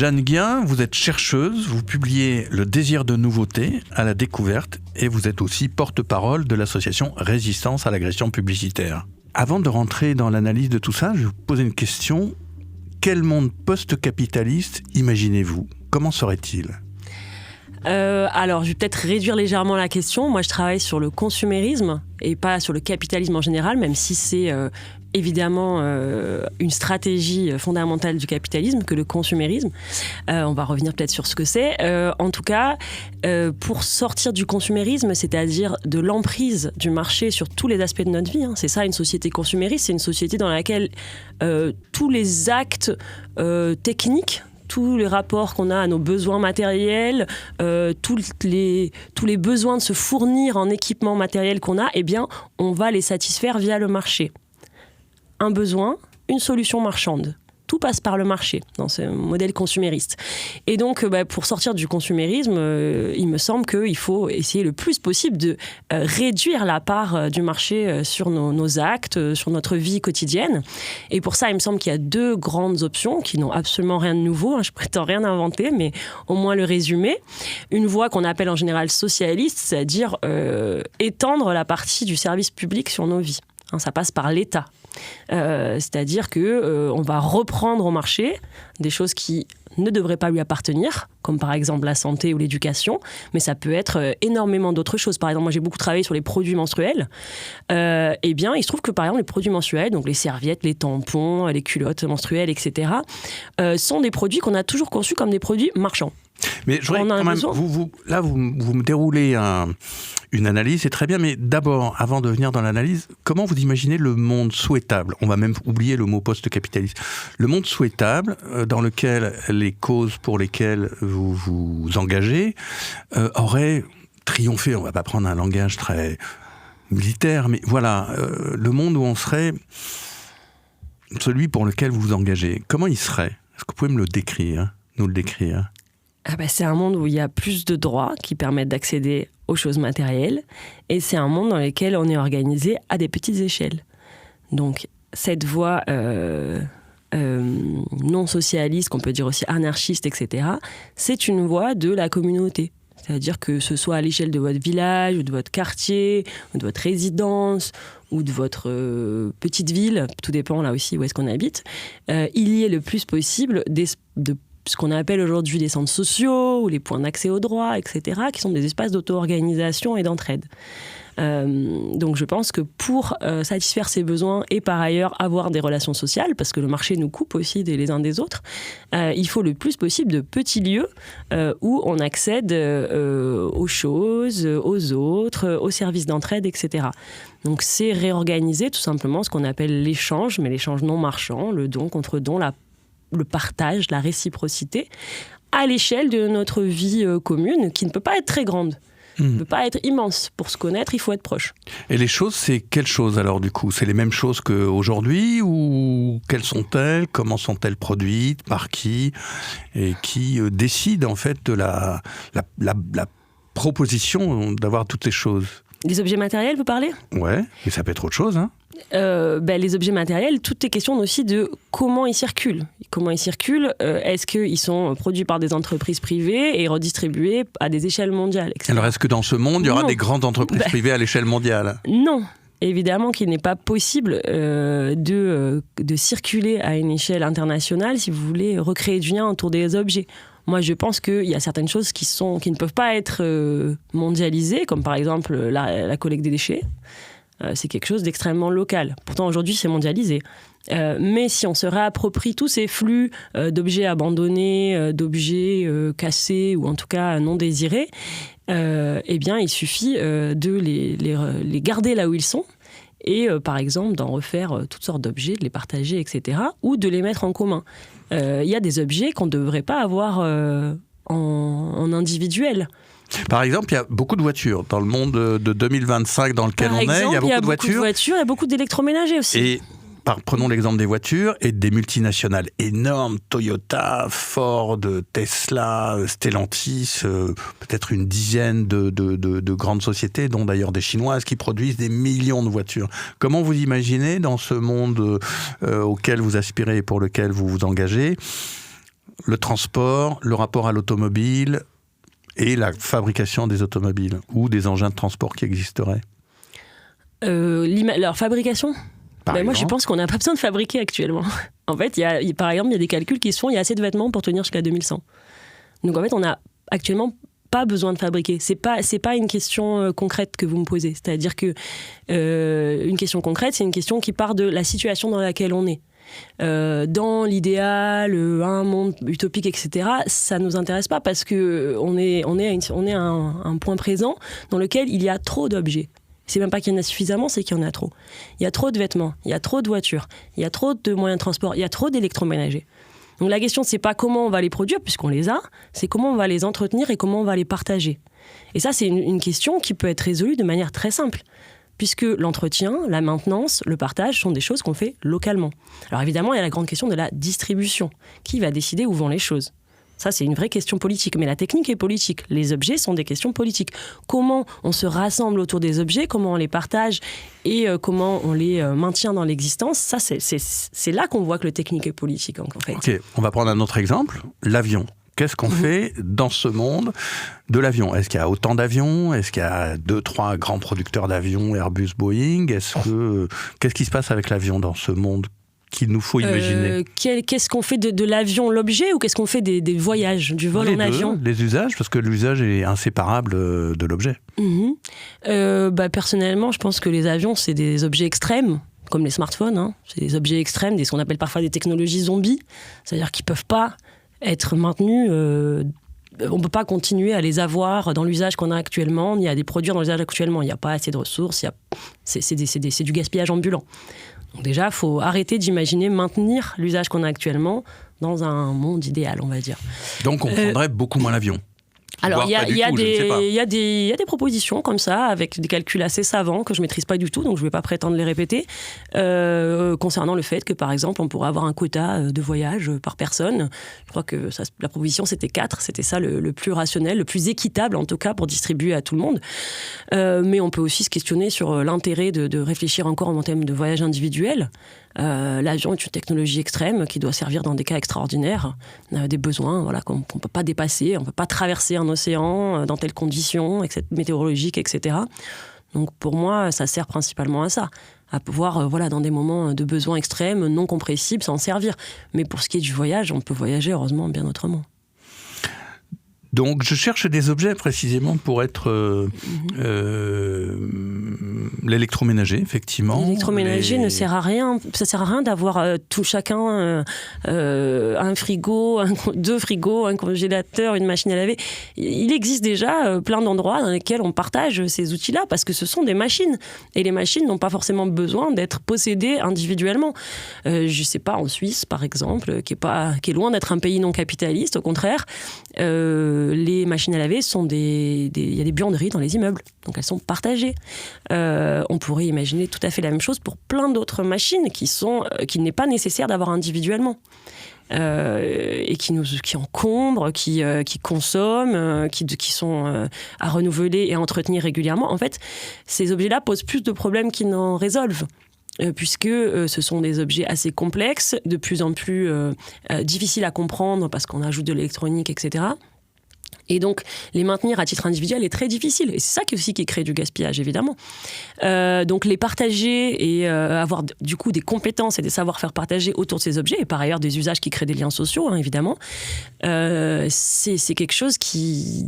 Jeanne Guin, vous êtes chercheuse, vous publiez Le désir de nouveauté à la découverte et vous êtes aussi porte-parole de l'association Résistance à l'agression publicitaire. Avant de rentrer dans l'analyse de tout ça, je vais vous poser une question. Quel monde post-capitaliste imaginez-vous ? Comment serait-il ? Alors, je vais peut-être réduire légèrement la question. Moi, je travaille sur le consumérisme et pas sur le capitalisme en général, même si c'est évidemment une stratégie fondamentale du capitalisme que le consumérisme. On va revenir peut-être sur ce que c'est. En tout cas, pour sortir du consumérisme, c'est-à-dire de l'emprise du marché sur tous les aspects de notre vie, c'est ça une société consumériste, c'est une société dans laquelle tous les actes techniques, tous les rapports qu'on a à nos besoins matériels, tous les besoins de se fournir en équipement matériel qu'on a, eh bien, on va les satisfaire via le marché. Un besoin, une solution marchande. Tout passe par le marché dans ce modèle consumériste. Et donc, pour sortir du consumérisme, il me semble qu'il faut essayer le plus possible de réduire la part du marché sur nos actes, sur notre vie quotidienne. Et pour ça, il me semble qu'il y a deux grandes options qui n'ont absolument rien de nouveau. Je ne prétends rien inventer, mais au moins le résumer. Une voie qu'on appelle en général socialiste, c'est-à-dire étendre la partie du service public sur nos vies. Ça passe par l'État. C'est-à-dire qu'on va reprendre au marché des choses qui ne devraient pas lui appartenir, comme par exemple la santé ou l'éducation, mais ça peut être énormément d'autres choses. Par exemple, moi j'ai beaucoup travaillé sur les produits menstruels. Eh bien, il se trouve que par exemple les produits menstruels, donc les serviettes, les tampons, les culottes menstruelles, etc., sont des produits qu'on a toujours conçus comme des produits marchands. Mais je voudrais quand même, vous me déroulez une analyse, c'est très bien, mais d'abord, avant de venir dans l'analyse, comment vous imaginez le monde souhaitable ? On va même oublier le mot post-capitaliste. Le monde souhaitable, dans lequel les causes pour lesquelles vous vous engagez auraient triomphé. On ne va pas prendre un langage très militaire, mais voilà, le monde où on serait celui pour lequel vous vous engagez. Comment il serait ? Est-ce que vous pouvez me le décrire, nous le décrire ? C'est un monde où il y a plus de droits qui permettent d'accéder aux choses matérielles, et c'est un monde dans lequel on est organisé à des petites échelles. Donc cette voie non socialiste, qu'on peut dire aussi anarchiste, etc., c'est une voie de la communauté. C'est-à-dire que ce soit à l'échelle de votre village, ou de votre quartier, ou de votre résidence, ou de votre petite ville, tout dépend là aussi où est-ce qu'on habite, il y ait le plus possible de ce qu'on appelle aujourd'hui des centres sociaux, ou les points d'accès aux droits, etc., qui sont des espaces d'auto-organisation et d'entraide. Donc je pense que pour satisfaire ces besoins et par ailleurs avoir des relations sociales, parce que le marché nous coupe aussi les uns des autres, il faut le plus possible de petits lieux où on accède aux choses, aux autres, aux services d'entraide, etc. Donc c'est réorganiser tout simplement ce qu'on appelle l'échange, mais l'échange non marchand, le don contre don, le partage, la réciprocité, à l'échelle de notre vie commune, qui ne peut pas être très grande. Ne peut pas être immense. Pour se connaître, il faut être proche. Et les choses, c'est quelles choses alors du coup ? C'est les mêmes choses qu'aujourd'hui ou quelles sont-elles ? Comment sont-elles produites ? Par qui ? Et qui décide en fait de la proposition d'avoir toutes ces choses ? Les objets matériels, vous parlez ? Ouais, mais ça peut être autre chose, hein ? Les objets matériels, tout est question aussi de comment ils circulent. Comment ils circulent, est-ce qu'ils sont produits par des entreprises privées et redistribués à des échelles mondiales, etc. Alors est-ce que dans ce monde, il y aura des grandes entreprises privées à l'échelle mondiale ? Non. Évidemment qu'il n'est pas possible de circuler à une échelle internationale si vous voulez recréer du lien autour des objets. Moi, je pense qu'il y a certaines choses qui ne peuvent pas être mondialisées, comme par exemple la collecte des déchets. C'est quelque chose d'extrêmement local. Pourtant, aujourd'hui, c'est mondialisé. Mais si on se réapproprie tous ces flux d'objets abandonnés, d'objets cassés ou en tout cas non désirés, eh bien, il suffit de les garder là où ils sont et, par exemple, d'en refaire toutes sortes d'objets, de les partager, etc. ou de les mettre en commun. Il y a des objets qu'on ne devrait pas avoir en individuel. Par exemple, il y a beaucoup de voitures. Dans le monde de 2025 dans lequel il y a beaucoup de voitures. Il y a beaucoup d'électroménagers aussi. Et prenons l'exemple des voitures et des multinationales énormes, Toyota, Ford, Tesla, Stellantis, peut-être une dizaine de grandes sociétés, dont d'ailleurs des Chinoises, qui produisent des millions de voitures. Comment vous imaginez, dans ce monde auquel vous aspirez et pour lequel vous vous engagez, le transport, le rapport à l'automobile et la fabrication des automobiles ou des engins de transport qui existeraient. Leur fabrication ? Moi, je pense qu'on n'a pas besoin de fabriquer actuellement. En fait, par exemple, il y a des calculs qui se font, il y a assez de vêtements pour tenir jusqu'à 2100. Donc en fait, on n'a actuellement pas besoin de fabriquer. C'est pas une question concrète que vous me posez. C'est-à-dire que une question concrète, c'est une question qui part de la situation dans laquelle on est. Dans l'idéal, un monde utopique, etc., ça ne nous intéresse pas parce qu'on est à un point présent dans lequel il y a trop d'objets. C'est même pas qu'il y en a suffisamment, c'est qu'il y en a trop. Il y a trop de vêtements, il y a trop de voitures, il y a trop de moyens de transport, il y a trop d'électroménagers. Donc la question, c'est pas comment on va les produire, puisqu'on les a, c'est comment on va les entretenir et comment on va les partager. Et ça, c'est une question qui peut être résolue de manière très simple, puisque l'entretien, la maintenance, le partage sont des choses qu'on fait localement. Alors évidemment, il y a la grande question de la distribution. Qui va décider où vont les choses ? Ça, c'est une vraie question politique. Mais la technique est politique. Les objets sont des questions politiques. Comment on se rassemble autour des objets, comment on les partage et comment on les maintient dans l'existence, ça, c'est là qu'on voit que le technique est politique, en fait. Ok, on va prendre un autre exemple, l'avion. Qu'est-ce qu'on fait dans ce monde de l'avion ? Est-ce qu'il y a autant d'avions ? Est-ce qu'il y a 2-3 grands producteurs d'avions, Airbus, Boeing ? Qu'est-ce qui se passe avec l'avion dans ce monde qu'il nous faut imaginer ? Qu'est-ce qu'on fait de l'avion, l'objet, ou qu'est-ce qu'on fait des voyages, du vol en avion ? Les usages, parce que l'usage est inséparable de l'objet. Personnellement, je pense que les avions, c'est des objets extrêmes, comme les smartphones. Hein. C'est des objets extrêmes, ce qu'on appelle parfois des technologies zombies, c'est-à-dire qu'ils ne peuvent pas être maintenus. On ne peut pas continuer à les avoir dans l'usage qu'on a actuellement, ni à les produire dans l'usage actuellement. Il n'y a pas assez de ressources, c'est du gaspillage ambulant. Donc déjà, il faut arrêter d'imaginer maintenir l'usage qu'on a actuellement dans un monde idéal, on va dire. Donc on prendrait beaucoup moins l'avion. Alors, il y a des propositions comme ça, avec des calculs assez savants que je ne maîtrise pas du tout, donc je ne vais pas prétendre les répéter, concernant le fait que, par exemple, on pourrait avoir un quota de voyage par personne. Je crois que la proposition, c'était 4. C'était ça le plus rationnel, le plus équitable, en tout cas, pour distribuer à tout le monde. Mais on peut aussi se questionner sur l'intérêt de réfléchir encore en termes de voyage individuel. L'avion est une technologie extrême qui doit servir dans des cas extraordinaires, des besoins qu'on ne peut pas dépasser, on ne peut pas traverser un océan dans telles conditions météorologiques, etc. Donc pour moi, ça sert principalement à ça, à pouvoir, dans des moments de besoins extrêmes, non compressibles, s'en servir. Mais pour ce qui est du voyage, on peut voyager heureusement bien autrement. Donc je cherche des objets précisément pour être l'électroménager, effectivement. L'électroménager ne sert à rien. Ça sert à rien d'avoir chacun un frigo, 2 frigos, un congélateur, une machine à laver. Il existe déjà plein d'endroits dans lesquels on partage ces outils-là parce que ce sont des machines. Et les machines n'ont pas forcément besoin d'être possédées individuellement. Je sais pas, en Suisse, par exemple, qui est loin d'être un pays non capitaliste, au contraire, les machines à laver il y a des buanderies dans les immeubles, donc elles sont partagées. On pourrait imaginer tout à fait la même chose pour plein d'autres machines qu'il n'est pas nécessaire d'avoir individuellement. Et qui encombrent, qui consomment, qui sont à renouveler et à entretenir régulièrement. En fait, ces objets-là posent plus de problèmes qu'ils n'en résolvent. Puisque ce sont des objets assez complexes, de plus en plus difficiles à comprendre parce qu'on ajoute de l'électronique, etc. Et donc, les maintenir à titre individuel est très difficile. Et c'est ça qui crée du gaspillage, évidemment. Donc, les partager et avoir du coup des compétences et des savoir-faire partagés autour de ces objets, et par ailleurs des usages qui créent des liens sociaux, hein, évidemment, c'est quelque chose qui,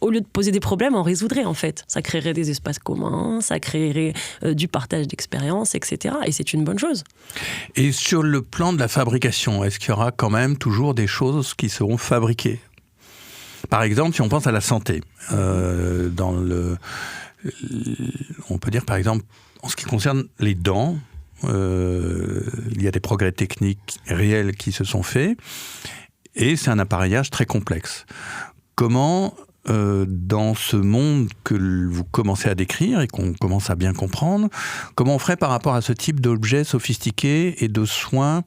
au lieu de poser des problèmes, en résoudrait, en fait. Ça créerait des espaces communs, ça créerait du partage d'expériences, etc. Et c'est une bonne chose. Et sur le plan de la fabrication, est-ce qu'il y aura quand même toujours des choses qui seront fabriquées ? Par exemple, si on pense à la santé, on peut dire par exemple, en ce qui concerne les dents, il y a des progrès techniques réels qui se sont faits, et c'est un appareillage très complexe. Comment, dans ce monde que vous commencez à décrire et qu'on commence à bien comprendre, comment on ferait par rapport à ce type d'objets sophistiqués et de soins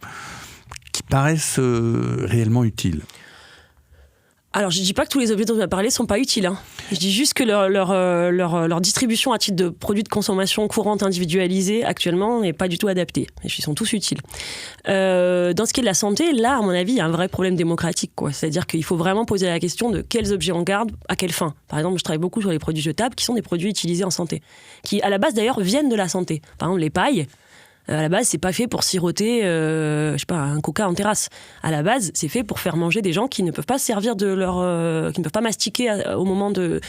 qui paraissent réellement utiles ? Alors, je ne dis pas que tous les objets dont on a parlé ne sont pas utiles. Hein. Je dis juste que leur distribution à titre de produits de consommation courante individualisés actuellement n'est pas du tout adaptée. Ils sont tous utiles. Dans ce qui est de la santé, là, à mon avis, il y a un vrai problème démocratique, quoi. C'est-à-dire qu'il faut vraiment poser la question de quels objets on garde, à quelle fin. Par exemple, je travaille beaucoup sur les produits jetables qui sont des produits utilisés en santé, qui, à la base, d'ailleurs, viennent de la santé. Par exemple, les pailles. À la base, c'est pas fait pour siroter, un coca en terrasse. À la base, c'est fait pour faire manger des gens qui ne peuvent pas servir de leur, qui ne peuvent pas mastiquer au moment de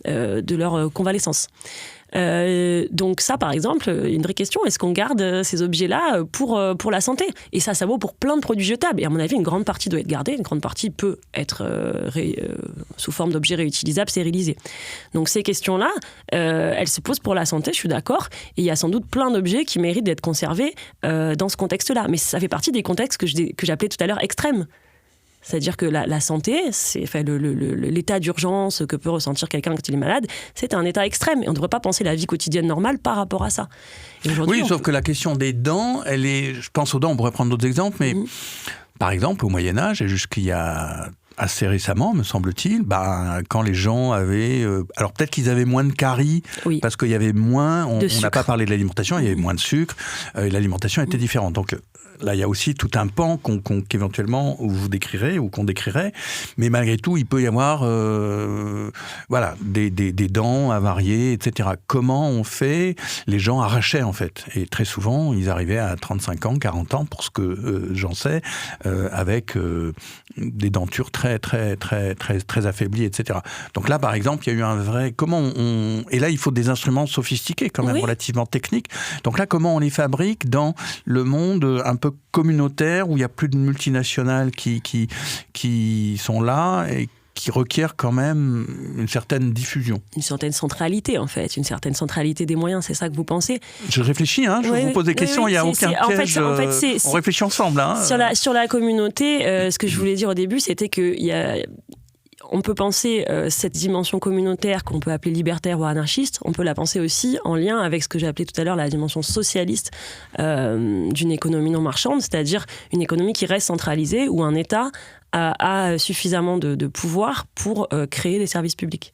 leur convalescence. Donc ça, par exemple, une vraie question, est-ce qu'on garde ces objets-là pour la santé ? Et ça vaut pour plein de produits jetables. Et à mon avis, une grande partie doit être gardée, une grande partie peut être sous forme d'objets réutilisables, stérilisés. Donc ces questions-là, elles se posent pour la santé, je suis d'accord. Et il y a sans doute plein d'objets qui méritent d'être conservés dans ce contexte-là. Mais ça fait partie des contextes que j'appelais tout à l'heure extrêmes. C'est-à-dire que la santé, l'état d'urgence que peut ressentir quelqu'un quand il est malade, c'est un état extrême. Et on ne devrait pas penser la vie quotidienne normale par rapport à ça. Oui, sauf que la question des dents, je pense aux dents, on pourrait prendre d'autres exemples, mais par exemple, au Moyen-Âge, et jusqu'il y a assez récemment, me semble-t-il, quand les gens avaient... alors peut-être qu'ils avaient moins de caries, parce qu'il y avait moins... On n'a pas parlé de l'alimentation, il y avait moins de sucre, et l'alimentation était différente. Donc là, il y a aussi tout un pan qu'éventuellement vous décrirez ou qu'on décrirait, mais malgré tout, il peut y avoir des dents avariées, etc. Comment on fait ? Les gens arrachaient, en fait. Et très souvent, ils arrivaient à 35 ans, 40 ans, pour ce que j'en sais, avec des dentures très, très, très, très, très affaiblies, etc. Donc là, par exemple, il y a eu un vrai... Et là, il faut des instruments sophistiqués, quand même, relativement techniques. Donc là, comment on les fabrique dans le monde un peu communautaire, où il n'y a plus de multinationales qui sont là et qui requiert quand même une certaine diffusion. Une certaine centralité, en fait, une certaine centralité des moyens, c'est ça que vous pensez ? Je réfléchis, je vous pose des questions, il n'y a aucun piège, on réfléchit ensemble. Sur la communauté, ce que je voulais dire au début, c'était on peut penser cette dimension communautaire qu'on peut appeler libertaire ou anarchiste, on peut la penser aussi en lien avec ce que j'ai appelé tout à l'heure la dimension socialiste d'une économie non marchande, c'est-à-dire une économie qui reste centralisée, où un État a suffisamment de pouvoir pour créer des services publics.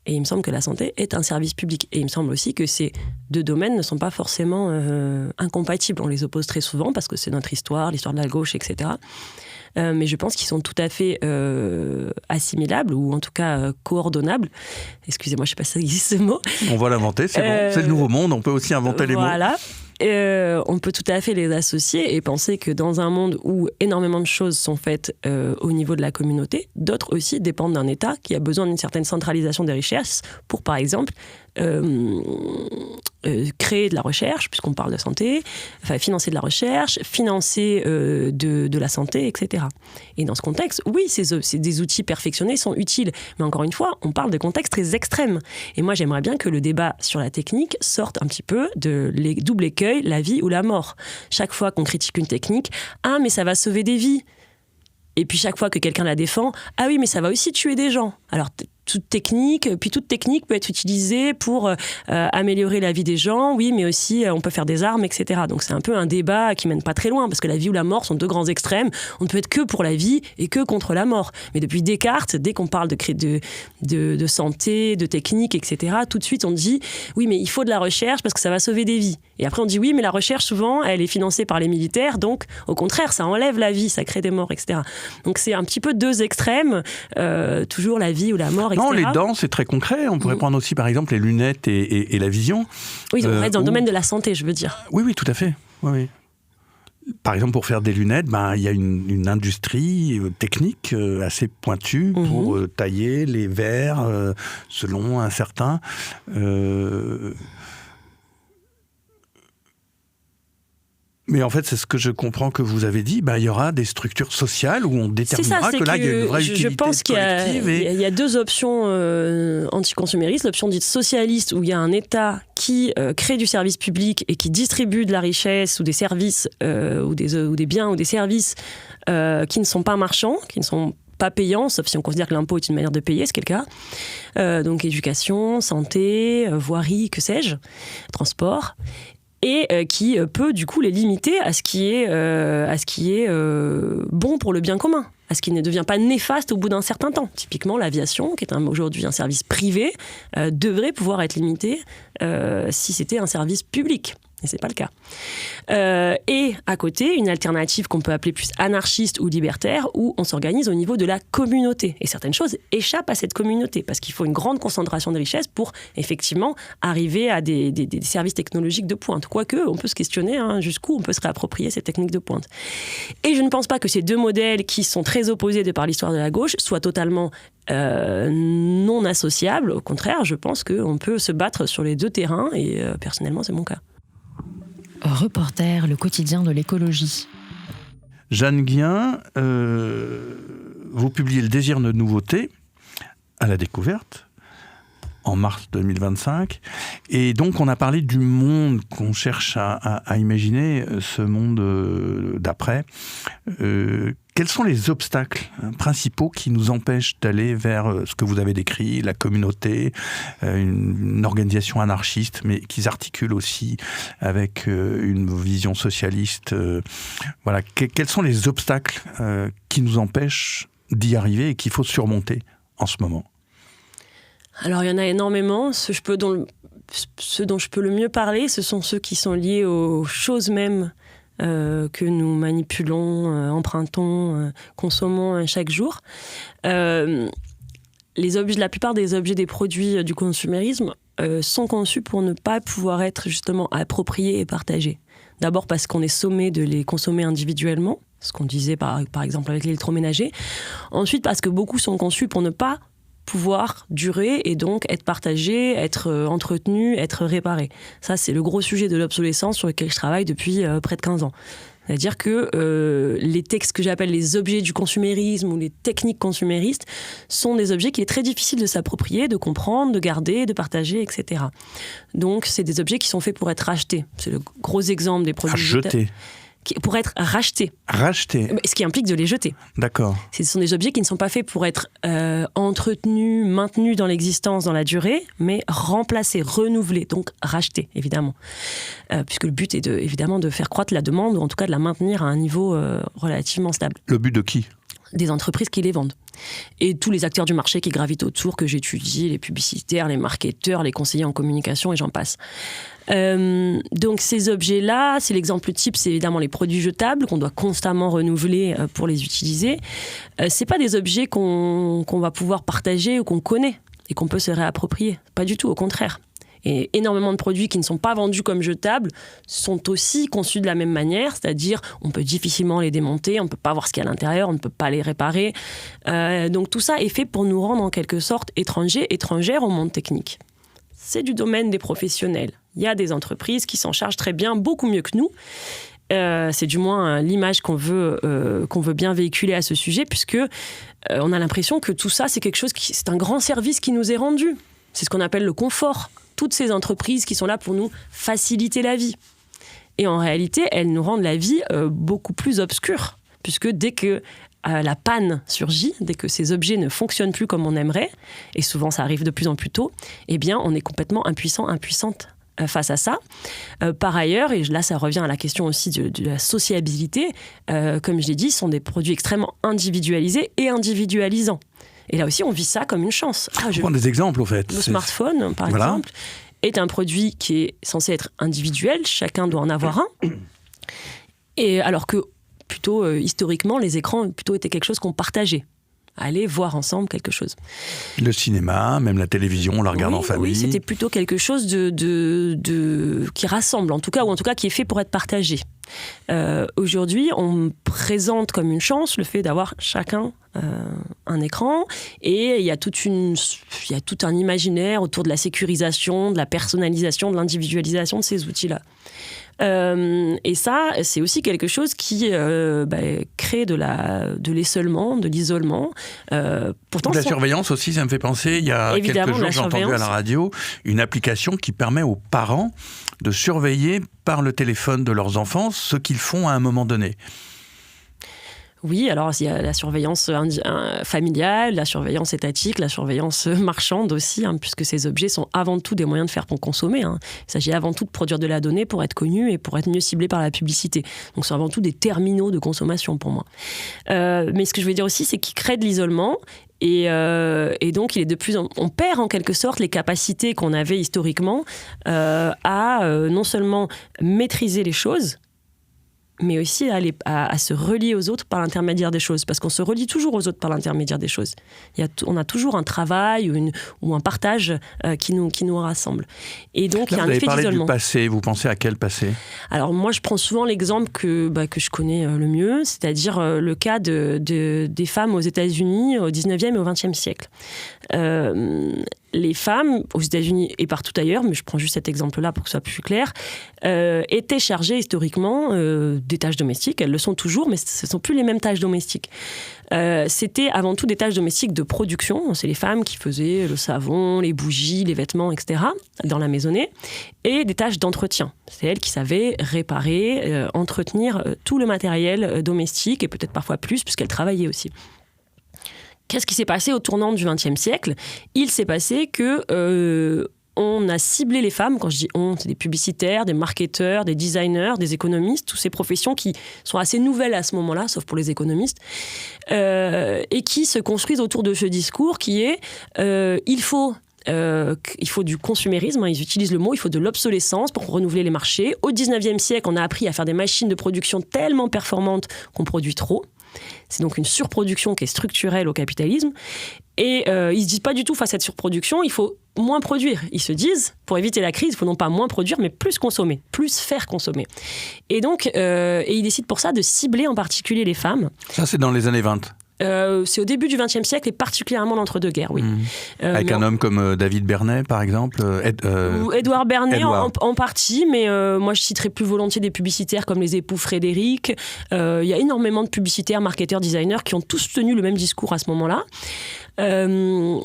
Et il me semble que la santé est un service public. Et il me semble aussi que ces deux domaines ne sont pas forcément incompatibles. On les oppose très souvent parce que c'est notre histoire, l'histoire de la gauche, etc. Mais je pense qu'ils sont tout à fait assimilables, ou en tout cas coordonnables. Excusez-moi, je ne sais pas si ça existe ce mot. On va l'inventer, c'est bon. C'est le nouveau monde, on peut aussi inventer les mots. Voilà. On peut tout à fait les associer et penser que dans un monde où énormément de choses sont faites au niveau de la communauté, d'autres aussi dépendent d'un État qui a besoin d'une certaine centralisation des richesses pour, par exemple, créer de la recherche, puisqu'on parle de santé, financer de la recherche, financer de la santé, etc. Et dans ce contexte, oui, des outils perfectionnés sont utiles. Mais encore une fois, on parle de contextes très extrêmes. Et moi, j'aimerais bien que le débat sur la technique sorte un petit peu de double écueil, la vie ou la mort. Chaque fois qu'on critique une technique, mais ça va sauver des vies. Et puis chaque fois que quelqu'un la défend, oui, mais ça va aussi tuer des gens. Alors toute technique peut être utilisée pour améliorer la vie des gens, oui, mais aussi on peut faire des armes, etc. Donc c'est un peu un débat qui mène pas très loin, parce que la vie ou la mort sont deux grands extrêmes. On ne peut être que pour la vie et que contre la mort. Mais depuis Descartes, dès qu'on parle de santé, de technique, etc., tout de suite on dit, oui, mais il faut de la recherche parce que ça va sauver des vies. Et après on dit, oui, mais la recherche, souvent, elle est financée par les militaires, donc au contraire, ça enlève la vie, ça crée des morts, etc. Donc c'est un petit peu deux extrêmes, toujours la vie ou la mort, etc. Non, les dents, c'est très concret. On pourrait prendre aussi, par exemple, les lunettes et la vision. Oui, on reste dans le domaine de la santé, je veux dire. Oui, tout à fait. Oui. Par exemple, pour faire des lunettes, il y a une industrie technique assez pointue pour tailler les verres selon un certain... Mais en fait, c'est ce que je comprends que vous avez dit. Il y aura des structures sociales où on déterminera que là, il y a une vraie utilité collective. Je pense qu'il y a deux options anticonsuméristes. L'option dite socialiste, où il y a un État qui crée du service public et qui distribue de la richesse ou des services, ou des biens ou des services qui ne sont pas marchands, qui ne sont pas payants, sauf si on considère que l'impôt est une manière de payer, ce qui est le cas. Donc éducation, santé, voirie, que sais-je, transport. Et qui peut du coup les limiter à ce qui est bon pour le bien commun. à ce qu'il ne devient pas néfaste au bout d'un certain temps. Typiquement, l'aviation, qui est aujourd'hui un service privé, devrait pouvoir être limité si c'était un service public. Et c'est pas le cas. Et à côté, une alternative qu'on peut appeler plus anarchiste ou libertaire, où on s'organise au niveau de la communauté. Et certaines choses échappent à cette communauté, parce qu'il faut une grande concentration de richesses pour effectivement arriver à des services technologiques de pointe. Quoique, on peut se questionner jusqu'où on peut se réapproprier ces techniques de pointe. Et je ne pense pas que ces deux modèles, qui sont très opposés de par l'histoire de la gauche, soient totalement non associables. Au contraire, je pense qu'on peut se battre sur les deux terrains, et personnellement, c'est mon cas. Reporter, le quotidien de l'écologie. Jeanne Guien, vous publiez Le désir de nouveauté à la Découverte en mars 2025. Et donc, on a parlé du monde qu'on cherche à imaginer, ce monde d'après. Quels sont les obstacles principaux qui nous empêchent d'aller vers ce que vous avez décrit, la communauté, une organisation anarchiste, mais qui s'articule aussi avec une vision socialiste. Voilà. Quels sont les obstacles qui nous empêchent d'y arriver et qu'il faut surmonter en ce moment ? Alors, il y en a énormément. Ceux dont je peux le mieux parler, ce sont ceux qui sont liés aux choses mêmes que nous manipulons, empruntons, consommons chaque jour. La plupart des objets, des produits du consumérisme sont conçus pour ne pas pouvoir être justement appropriés et partagés. D'abord parce qu'on est sommé de les consommer individuellement, ce qu'on disait par exemple avec l'électroménager. Ensuite parce que beaucoup sont conçus pour ne pas pouvoir durer et donc être partagé, être entretenu, être réparé. Ça, c'est le gros sujet de l'obsolescence sur lequel je travaille depuis près de 15 ans. C'est-à-dire que les textes que j'appelle les objets du consumérisme ou les techniques consuméristes sont des objets qu'il est très difficile de s'approprier, de comprendre, de garder, de partager, etc. Donc, c'est des objets qui sont faits pour être rachetés. C'est le gros exemple des produits... Jetés. Pour être rachetés. Rachetés. Ce qui implique de les jeter. D'accord. Ce sont des objets qui ne sont pas faits pour être entretenus, maintenus dans l'existence, dans la durée, mais remplacés, renouvelés, donc rachetés, évidemment. Puisque le but est évidemment de faire croître la demande, ou en tout cas de la maintenir à un niveau relativement stable. Le but de qui ? Des entreprises qui les vendent. Et tous les acteurs du marché qui gravitent autour, que j'étudie, les publicitaires, les marketeurs, les conseillers en communication, et j'en passe. Donc ces objets-là, c'est l'exemple type, c'est évidemment les produits jetables qu'on doit constamment renouveler pour les utiliser. C'est pas des objets qu'on va pouvoir partager ou qu'on connaît et qu'on peut se réapproprier. Pas du tout, au contraire. Et énormément de produits qui ne sont pas vendus comme jetables sont aussi conçus de la même manière, c'est-à-dire on peut difficilement les démonter, on ne peut pas voir ce qu'il y a à l'intérieur, on ne peut pas les réparer. Donc tout ça est fait pour nous rendre en quelque sorte étrangères au monde technique. C'est du domaine des professionnels. Il y a des entreprises qui s'en chargent très bien, beaucoup mieux que nous. C'est du moins l'image qu'on veut bien véhiculer à ce sujet, puisque on a l'impression que tout ça, c'est un grand service qui nous est rendu. C'est ce qu'on appelle le confort. Toutes ces entreprises qui sont là pour nous faciliter la vie. Et en réalité, elles nous rendent la vie beaucoup plus obscure, puisque dès que la panne surgit, dès que ces objets ne fonctionnent plus comme on aimerait, et souvent ça arrive de plus en plus tôt, eh bien on est complètement impuissante face à ça. Par ailleurs, et là ça revient à la question aussi de la sociabilité, comme je l'ai dit, ce sont des produits extrêmement individualisés et individualisants. Et là aussi, on vit ça comme une chance. Je prends des exemples, en fait. Le smartphone, par exemple, est un produit qui est censé être individuel. Chacun doit en avoir un. Et alors que, plutôt, historiquement, les écrans plutôt étaient quelque chose qu'on partageait. Aller voir ensemble quelque chose. Le cinéma, même la télévision, on la regarde en famille. Oui, c'était plutôt quelque chose qui rassemble, en tout cas, ou en tout cas qui est fait pour être partagé. Aujourd'hui, on présente comme une chance le fait d'avoir chacun un écran, et il y a tout un imaginaire autour de la sécurisation, de la personnalisation, de l'individualisation de ces outils-là. Et ça, c'est aussi quelque chose qui crée de l'essolement, de l'isolement. Pourtant, la surveillance aussi, ça me fait penser, il y a quelques jours, j'ai entendu à la radio une application qui permet aux parents de surveiller par le téléphone de leurs enfants ce qu'ils font à un moment donné. Oui, alors il y a la surveillance familiale, la surveillance étatique, la surveillance marchande aussi, puisque ces objets sont avant tout des moyens de faire pour consommer. Il s'agit avant tout de produire de la donnée pour être connu et pour être mieux ciblé par la publicité. Donc c'est avant tout des terminaux de consommation pour moi. Mais ce que je veux dire aussi, c'est qu'ils créent de l'isolement. Et donc, on perd en quelque sorte les capacités qu'on avait historiquement à non seulement maîtriser les choses, mais aussi à se relier aux autres par l'intermédiaire des choses. Parce qu'on se relie toujours aux autres par l'intermédiaire des choses. On a toujours un travail ou un partage qui nous rassemble. Et donc, il y a un effet d'isolement. Vous avez parlé du passé. Vous pensez à quel passé ? Alors, moi, je prends souvent l'exemple que je connais le mieux, c'est-à-dire le cas des femmes aux États-Unis au 19e et au 20e siècle. Les femmes, aux États-Unis et partout ailleurs, mais je prends juste cet exemple-là pour que ce soit plus clair, étaient chargées historiquement des tâches domestiques. Elles le sont toujours, mais ce ne sont plus les mêmes tâches domestiques. C'était avant tout des tâches domestiques de production. C'est les femmes qui faisaient le savon, les bougies, les vêtements, etc. dans la maisonnée. Et des tâches d'entretien. C'est elles qui savaient réparer, entretenir tout le matériel domestique et peut-être parfois plus, puisqu'elles travaillaient aussi. Qu'est-ce qui s'est passé au tournant du XXe siècle ? Il s'est passé que on a ciblé les femmes. Quand je dis on, c'est des publicitaires, des marketeurs, des designers, des économistes, toutes ces professions qui sont assez nouvelles à ce moment-là, sauf pour les économistes, et qui se construisent autour de ce discours qui est il faut du consumérisme, ils utilisent le mot, il faut de l'obsolescence pour renouveler les marchés. Au 19e siècle, on a appris à faire des machines de production tellement performantes qu'on produit trop. C'est donc une surproduction qui est structurelle au capitalisme. Et ils ne se disent pas du tout face à cette surproduction, il faut moins produire. Ils se disent, pour éviter la crise, il faut non pas moins produire, mais plus consommer, plus faire consommer. Et donc, ils décident pour ça de cibler en particulier les femmes. Ça, c'est dans les années 20 ? C'est au début du XXe siècle et particulièrement l'entre-deux-guerres, oui. Avec un homme comme David Bernet, par exemple ou Édouard Bernet en partie, mais moi je citerais plus volontiers des publicitaires comme les époux Frédéric. Il y a énormément de publicitaires, marketeurs, designers qui ont tous tenu le même discours à ce moment-là,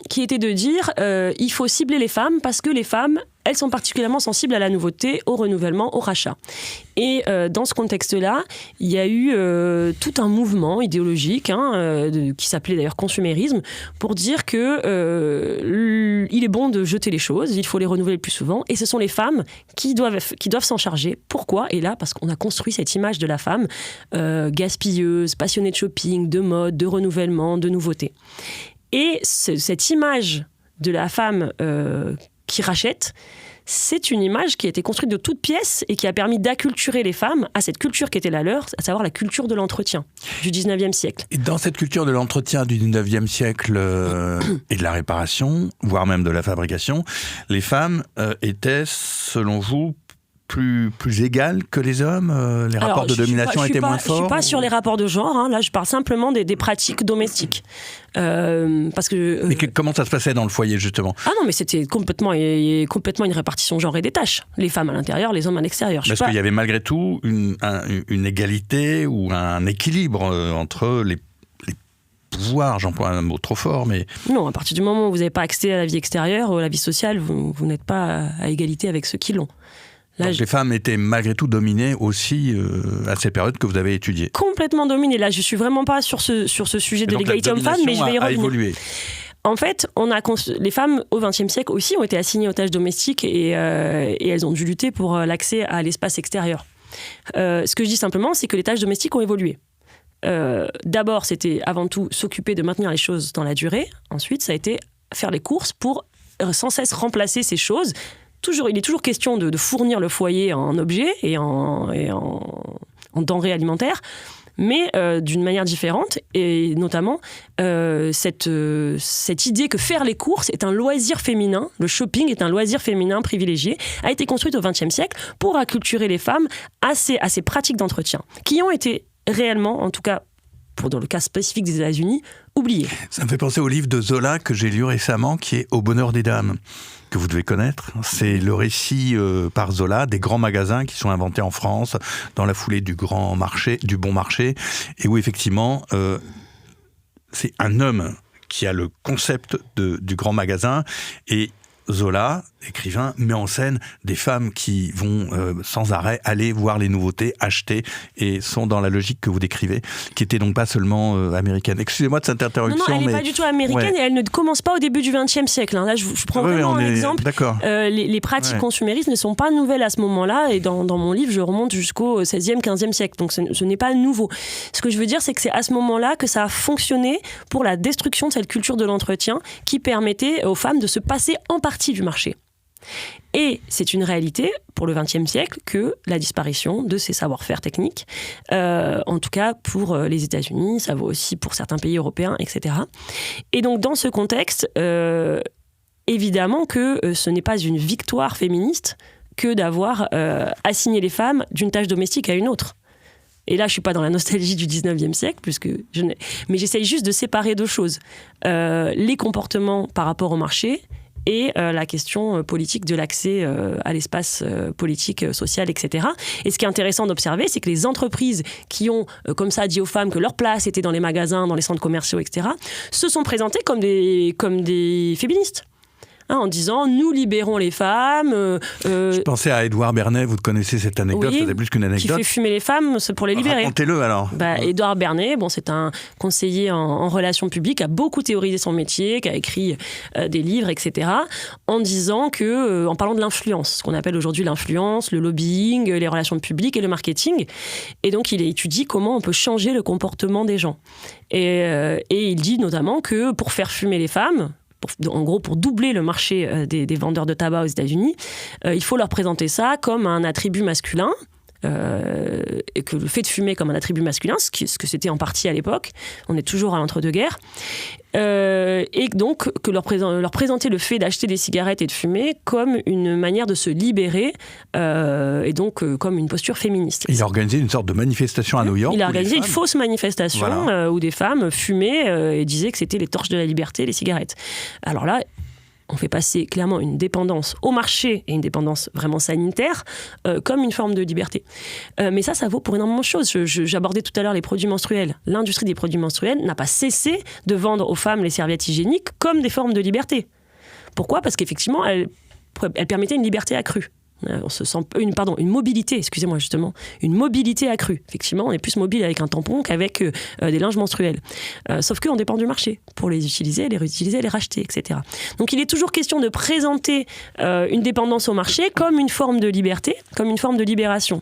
qui était de dire il faut cibler les femmes parce que les femmes, elles sont particulièrement sensibles à la nouveauté, au renouvellement, au rachat. Et dans ce contexte-là, il y a eu tout un mouvement idéologique qui s'appelait d'ailleurs consumérisme, pour dire que il est bon de jeter les choses, il faut les renouveler le plus souvent, et ce sont les femmes qui doivent s'en charger. Pourquoi ? Et là, parce qu'on a construit cette image de la femme gaspilleuse, passionnée de shopping, de mode, de renouvellement, de nouveauté. Et cette image de la femme qui rachète, c'est une image qui a été construite de toutes pièces et qui a permis d'acculturer les femmes à cette culture qui était la leur, à savoir la culture de l'entretien du 19e siècle. Et dans cette culture de l'entretien du 19e siècle et de la réparation, voire même de la fabrication, les femmes étaient, selon vous, plus égales que les hommes, les rapports de domination étaient moins forts. Je ne suis pas sur les rapports de genre, là je parle simplement des pratiques domestiques. Parce que, mais comment ça se passait dans le foyer justement ? Ah non, mais c'était complètement une répartition genrée des tâches. Les femmes à l'intérieur, les hommes à l'extérieur. Parce qu'il y avait malgré tout une égalité ou un équilibre entre les pouvoirs, j'emploie un mot trop fort, mais... Non, à partir du moment où vous n'avez pas accès à la vie extérieure ou à la vie sociale, vous n'êtes pas à égalité avec ceux qui l'ont. Là, donc les femmes étaient malgré tout dominées aussi à ces périodes que vous avez étudiées. Complètement dominées. Là, je suis vraiment pas sur ce sujet de l'égalité homme-femme, mais je vais y revenir. Évolué. En fait, les femmes au XXe siècle aussi ont été assignées aux tâches domestiques et elles ont dû lutter pour l'accès à l'espace extérieur. Ce que je dis simplement, c'est que les tâches domestiques ont évolué. D'abord, c'était avant tout s'occuper de maintenir les choses dans la durée. Ensuite, ça a été faire les courses pour sans cesse remplacer ces choses. Il est toujours question de fournir le foyer en objets et en denrées alimentaires, mais d'une manière différente, et notamment cette idée que faire les courses est un loisir féminin, le shopping est un loisir féminin privilégié, a été construite au XXe siècle pour acculturer les femmes à ces pratiques d'entretien, qui ont été réellement, en tout cas dans le cas spécifique des États-Unis, oubliées. Ça me fait penser au livre de Zola que j'ai lu récemment, qui est « Au bonheur des dames », que vous devez connaître. C'est le récit par Zola des grands magasins qui sont inventés en France dans la foulée du bon marché, et où effectivement c'est un homme qui a le concept du grand magasin, et Zola écrivain, met en scène des femmes qui vont sans arrêt aller voir les nouveautés, acheter, et sont dans la logique que vous décrivez, qui était donc pas seulement américaine. Excusez-moi de cette interruption. Non, elle n'est pas du tout américaine, et elle ne commence pas au début du XXe siècle. Là, je prends vraiment un exemple. D'accord. Les pratiques consuméristes ne sont pas nouvelles à ce moment-là, et dans mon livre, je remonte jusqu'au XVIe, XVe siècle. Donc ce n'est pas nouveau. Ce que je veux dire, c'est que c'est à ce moment-là que ça a fonctionné pour la destruction de cette culture de l'entretien qui permettait aux femmes de se passer en partie du marché. Et c'est une réalité pour le XXe siècle que la disparition de ces savoir-faire techniques, en tout cas pour les États-Unis, ça vaut aussi pour certains pays européens, etc. Et donc dans ce contexte, évidemment que ce n'est pas une victoire féministe que d'avoir assigné les femmes d'une tâche domestique à une autre. Et là, je ne suis pas dans la nostalgie du 19e siècle, mais j'essaye juste de séparer deux choses. Les comportements par rapport au marché et la question politique de l'accès à l'espace politique, social, etc. Et ce qui est intéressant d'observer, c'est que les entreprises qui ont, comme ça, dit aux femmes que leur place était dans les magasins, dans les centres commerciaux, etc., se sont présentées comme des féministes. En disant, nous libérons les femmes. Je pensais à Édouard Bernet, vous connaissez cette anecdote, oui, c'était plus qu'une anecdote. Qui fait fumer les femmes pour les libérer. Racontez-le alors. Édouard Bernet, c'est un conseiller en relations publiques, a beaucoup théorisé son métier, qui a écrit des livres, etc., en disant que, en parlant de l'influence, ce qu'on appelle aujourd'hui l'influence, le lobbying, les relations publiques et le marketing. Et donc, il étudie comment on peut changer le comportement des gens. Et il dit notamment que pour faire fumer les femmes, en gros, pour doubler le marché des vendeurs de tabac aux États-Unis, il faut leur présenter ça comme un attribut masculin, et que le fait de fumer comme un attribut masculin, ce que c'était en partie à l'époque, on est toujours à l'entre-deux-guerres, et donc que leur présenter le fait d'acheter des cigarettes et de fumer comme une manière de se libérer, et donc comme une posture féministe. Il a organisé une sorte de manifestation à New York. Il a organisé une fausse manifestation, voilà, où des femmes fumaient et disaient que c'était les torches de la liberté, les cigarettes. Alors là, on fait passer clairement une dépendance au marché et une dépendance vraiment sanitaire comme une forme de liberté. Mais ça vaut pour énormément de choses. J'abordais tout à l'heure les produits menstruels. L'industrie des produits menstruels n'a pas cessé de vendre aux femmes les serviettes hygiéniques comme des formes de liberté. Pourquoi ? Parce qu'effectivement, elles permettaient une liberté accrue. On se sent une mobilité, excusez-moi justement, une mobilité accrue. Effectivement, on est plus mobile avec un tampon qu'avec des linges menstruels. Sauf qu'on dépend du marché pour les utiliser, les réutiliser, les racheter, etc. Donc il est toujours question de présenter une dépendance au marché comme une forme de liberté, comme une forme de libération.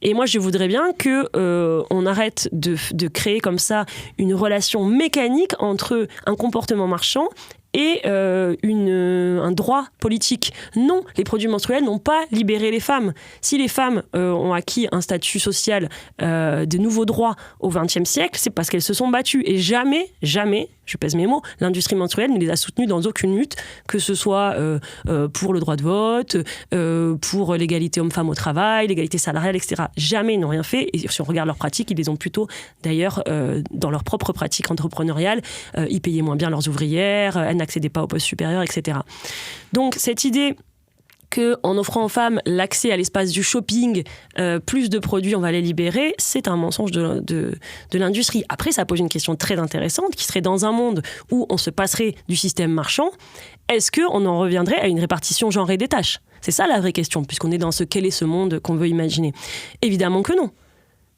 Et moi, je voudrais bien qu'on arrête de créer comme ça une relation mécanique entre un comportement marchand et un droit politique. Non, les produits menstruels n'ont pas libéré les femmes. Si les femmes ont acquis un statut social, de nouveaux droits au XXe siècle, c'est parce qu'elles se sont battues. Et jamais, je pèse mes mots, l'industrie menstruelle ne les a soutenues dans aucune lutte, que ce soit pour le droit de vote, pour l'égalité homme-femme au travail, l'égalité salariale, etc. Jamais ils n'ont rien fait. Et si on regarde leurs pratiques, ils les ont plutôt, d'ailleurs, dans leurs propres pratiques entrepreneuriales, ils payaient moins bien leurs ouvrières, elles n'accédaient pas aux postes supérieurs, etc. Donc cette idée qu'en offrant aux femmes l'accès à l'espace du shopping, plus de produits, on va les libérer, c'est un mensonge de l'industrie. Après, ça pose une question très intéressante, qui serait dans un monde où on se passerait du système marchand, est-ce qu'on en reviendrait à une répartition genrée des tâches ? C'est ça la vraie question, puisqu'on est dans quel est ce monde qu'on veut imaginer ? Évidemment que non.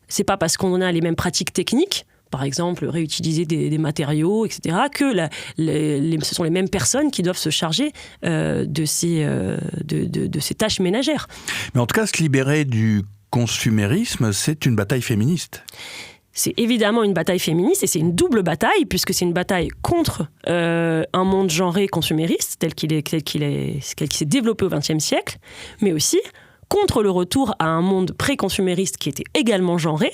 C'est pas parce qu'on a les mêmes pratiques techniques, par exemple réutiliser des matériaux, etc., que ce sont les mêmes personnes qui doivent se charger de ces tâches ménagères. Mais en tout cas, se libérer du consumérisme, c'est une bataille féministe. C'est évidemment une bataille féministe, et c'est une double bataille, puisque c'est une bataille contre un monde genré consumériste, tel qu'il s'est développé au XXe siècle, mais aussi contre le retour à un monde pré-consumériste qui était également genré.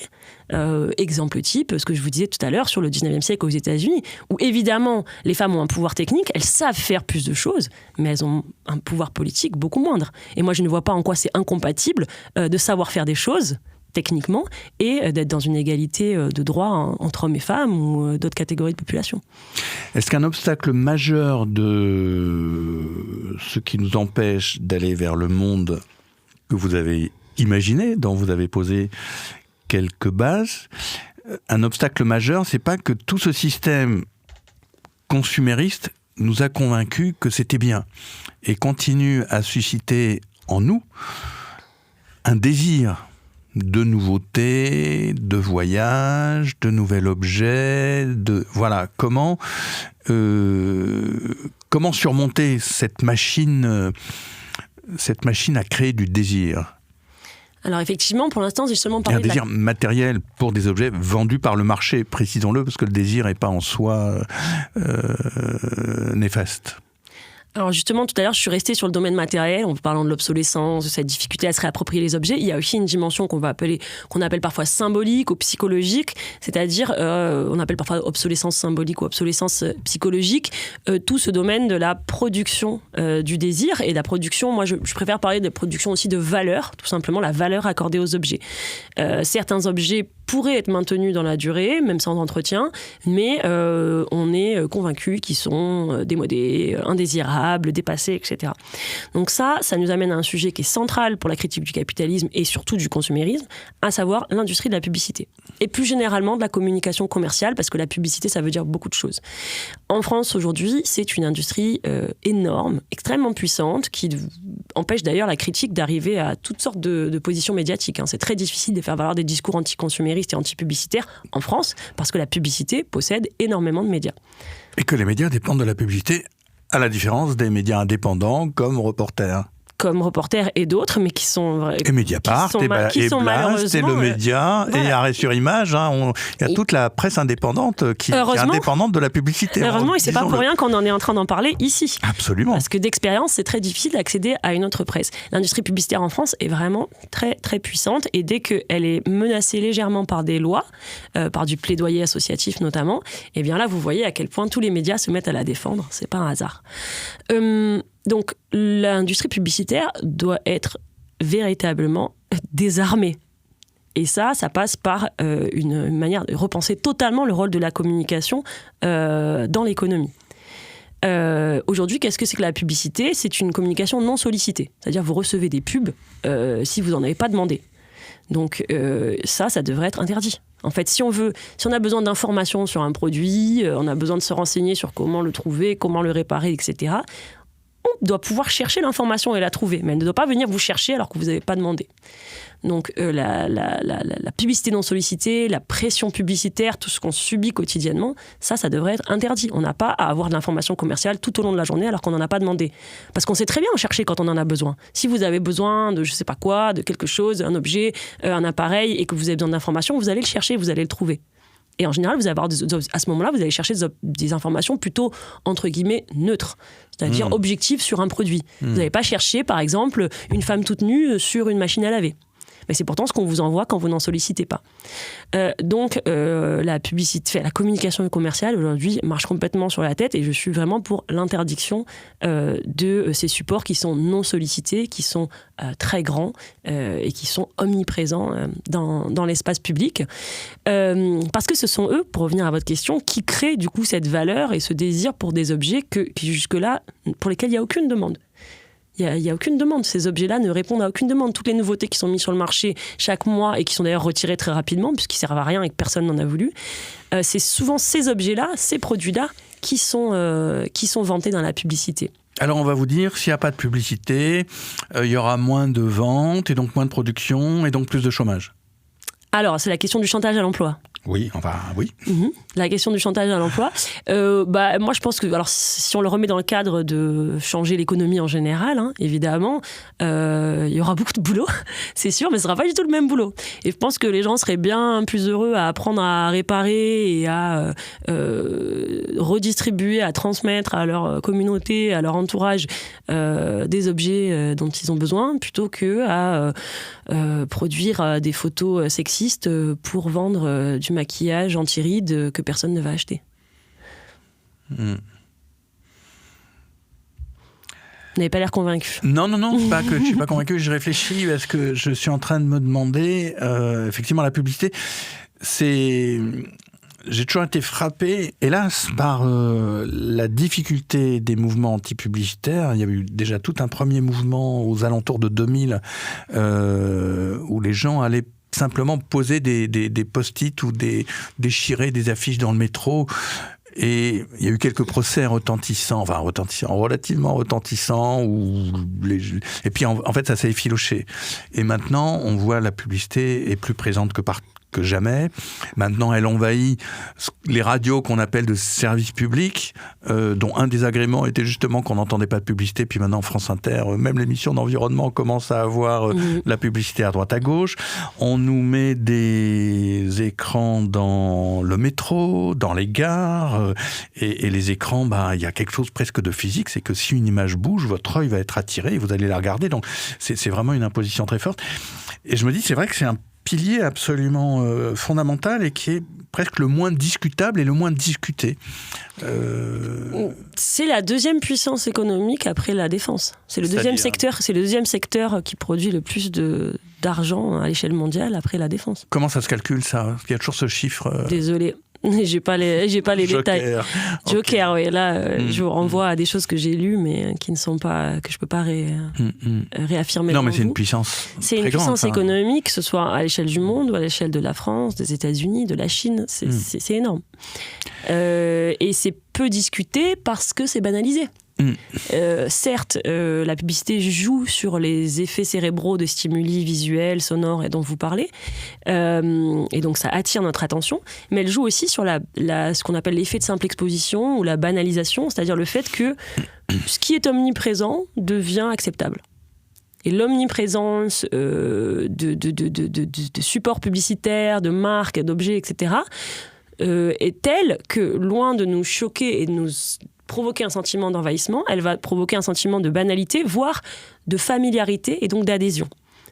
Exemple type, ce que je vous disais tout à l'heure sur le 19e siècle aux États-Unis, où évidemment les femmes ont un pouvoir technique, elles savent faire plus de choses, mais elles ont un pouvoir politique beaucoup moindre. Et moi je ne vois pas en quoi c'est incompatible de savoir faire des choses techniquement et d'être dans une égalité de droits entre hommes et femmes ou d'autres catégories de population. Est-ce qu'un obstacle majeur de ce qui nous empêche d'aller vers le monde que vous avez imaginé, dont vous avez posé quelques bases, un obstacle majeur, c'est pas que tout ce système consumériste nous a convaincus que c'était bien et continue à susciter en nous un désir de nouveautés, de voyages, de nouvel objet, voilà, comment surmonter cette machine à créer du désir. Alors effectivement, pour l'instant, j'ai seulement parlé un désir matériel pour des objets vendus par le marché, précisons-le, parce que le désir n'est pas en soi néfaste. Alors justement, tout à l'heure, je suis restée sur le domaine matériel, en parlant de l'obsolescence, de cette difficulté à se réapproprier les objets. Il y a aussi une dimension qu'on appelle parfois symbolique ou psychologique, c'est-à-dire, on appelle parfois obsolescence symbolique ou obsolescence psychologique, tout ce domaine de la production du désir et de la production, moi je préfère parler de production aussi de valeur, tout simplement la valeur accordée aux objets. Certains objets pourraient être maintenus dans la durée, même sans entretien, mais on est convaincu qu'ils sont démodés, indésirables, dépassés, etc. Donc ça nous amène à un sujet qui est central pour la critique du capitalisme et surtout du consumérisme, à savoir l'industrie de la publicité. Et plus généralement de la communication commerciale, parce que la publicité, ça veut dire beaucoup de choses. En France, aujourd'hui, c'est une industrie énorme, extrêmement puissante, qui empêche d'ailleurs la critique d'arriver à toutes sortes de positions médiatiques. C'est très difficile de faire valoir des discours anticonsuméristes et anti-publicitaires en France, parce que la publicité possède énormément de médias. Et que les médias dépendent de la publicité, à la différence des médias indépendants comme Reporter. Comme Reporter et d'autres, mais qui sont... Et Mediapart, et Blast, et Le Média, voilà. Et Arrêt sur Image. Il y a toute la presse indépendante qui est indépendante de la publicité. Heureusement, et c'est pas pour rien qu'on en est en train d'en parler ici. Absolument. Parce que d'expérience, c'est très difficile d'accéder à une autre presse. L'industrie publicitaire en France est vraiment très, très puissante, et dès qu'elle est menacée légèrement par des lois, par du plaidoyer associatif notamment, et bien là, vous voyez à quel point tous les médias se mettent à la défendre. C'est pas un hasard. Donc, l'industrie publicitaire doit être véritablement désarmée. Et ça passe par une manière de repenser totalement le rôle de la communication dans l'économie. Aujourd'hui, qu'est-ce que c'est que la publicité ? C'est une communication non sollicitée. C'est-à-dire, vous recevez des pubs si vous n'en avez pas demandé. Donc, ça devrait être interdit. En fait, si on a besoin d'informations sur un produit, on a besoin de se renseigner sur comment le trouver, comment le réparer, etc., on doit pouvoir chercher l'information et la trouver, mais elle ne doit pas venir vous chercher alors que vous n'avez pas demandé. Donc la publicité non sollicitée, la pression publicitaire, tout ce qu'on subit quotidiennement, ça devrait être interdit. On n'a pas à avoir de l'information commerciale tout au long de la journée alors qu'on n'en a pas demandé. Parce qu'on sait très bien en chercher quand on en a besoin. Si vous avez besoin de je sais pas quoi, de quelque chose, un objet, un appareil, et que vous avez besoin d'informations, vous allez le chercher, vous allez le trouver. Et en général, à ce moment-là, vous allez chercher des informations plutôt, entre guillemets, neutres, c'est-à-dire objectives sur un produit. Vous n'allez pas chercher, par exemple, une femme toute nue sur une machine à laver. Mais c'est pourtant ce qu'on vous envoie quand vous n'en sollicitez pas. Donc, la publicité, la communication commerciale, aujourd'hui, marche complètement sur la tête, et je suis vraiment pour l'interdiction de ces supports qui sont non sollicités, qui sont très grands et qui sont omniprésents dans l'espace public. Parce que ce sont eux, pour revenir à votre question, qui créent du coup cette valeur et ce désir pour des objets qui jusque-là, pour lesquels il n'y a aucune demande. Il n'y a aucune demande. Ces objets-là ne répondent à aucune demande. Toutes les nouveautés qui sont mises sur le marché chaque mois et qui sont d'ailleurs retirées très rapidement puisqu'ils ne servent à rien et que personne n'en a voulu, c'est souvent ces objets-là, ces produits-là qui sont vantés dans la publicité. Alors on va vous dire, s'il n'y a pas de publicité, il y aura moins de ventes et donc moins de production et donc plus de chômage. Alors, c'est la question du chantage à l'emploi. Oui, oui. La question du chantage à l'emploi. Moi, je pense que, alors, si on le remet dans le cadre de changer l'économie en général, évidemment, il y aura beaucoup de boulot, c'est sûr, mais ce ne sera pas du tout le même boulot. Et je pense que les gens seraient bien plus heureux à apprendre à réparer et à redistribuer, à transmettre à leur communauté, à leur entourage des objets dont ils ont besoin, plutôt que à produire des photos sexistes pour vendre du maquillage anti-rides que personne ne va acheter. Vous n'avez pas l'air convaincu. Non, pas que je ne suis pas convaincu. Je réfléchis parce que je suis en train de me demander, effectivement, la publicité, j'ai toujours été frappé, hélas, par la difficulté des mouvements anti-publicitaires. Il y a eu déjà tout un premier mouvement aux alentours de 2000 où les gens allaient simplement poser des post-it ou déchirer des affiches dans le métro. Et il y a eu quelques procès relativement retentissants, et puis en fait ça s'est effiloché. Et maintenant, on voit la publicité est plus présente que jamais. Maintenant, elle envahit les radios qu'on appelle de service public, dont un des agréments était justement qu'on n'entendait pas de publicité. Puis maintenant, France Inter, même l'émission d'environnement commence à avoir la publicité à droite à gauche. On nous met des écrans dans le métro, dans les gares, et les écrans, il y a quelque chose presque de physique, c'est que si une image bouge, votre œil va être attiré et vous allez la regarder. Donc, c'est vraiment une imposition très forte. Et je me dis, c'est vrai que c'est un pilier absolument fondamental et qui est presque le moins discutable et le moins discuté. C'est la deuxième puissance économique après la défense. C'est le deuxième secteur qui produit le plus d'argent à l'échelle mondiale après la défense. Comment ça se calcule ça ? Il y a toujours ce chiffre. Désolé. J'ai pas les détails. Joker, okay. Oui. Là, je vous renvoie à des choses que j'ai lues, mais qui ne sont pas, que je peux pas réaffirmer. Non, mais c'est une puissance. C'est une puissance économique, que ce soit à l'échelle du monde ou à l'échelle de la France, des États-Unis, de la Chine. C'est énorme. Et c'est peu discuté parce que c'est banalisé. Certes, la publicité joue sur les effets cérébraux de stimuli visuels, sonores et dont vous parlez, et donc ça attire notre attention, mais elle joue aussi sur ce qu'on appelle l'effet de simple exposition ou la banalisation, c'est-à-dire le fait que ce qui est omniprésent devient acceptable. Et l'omniprésence de supports publicitaires, de marques, d'objets, etc., est telle que, loin de nous choquer et de nous provoquer un sentiment d'envahissement, elle va provoquer un sentiment de banalité, voire de familiarité et donc d'adhésion.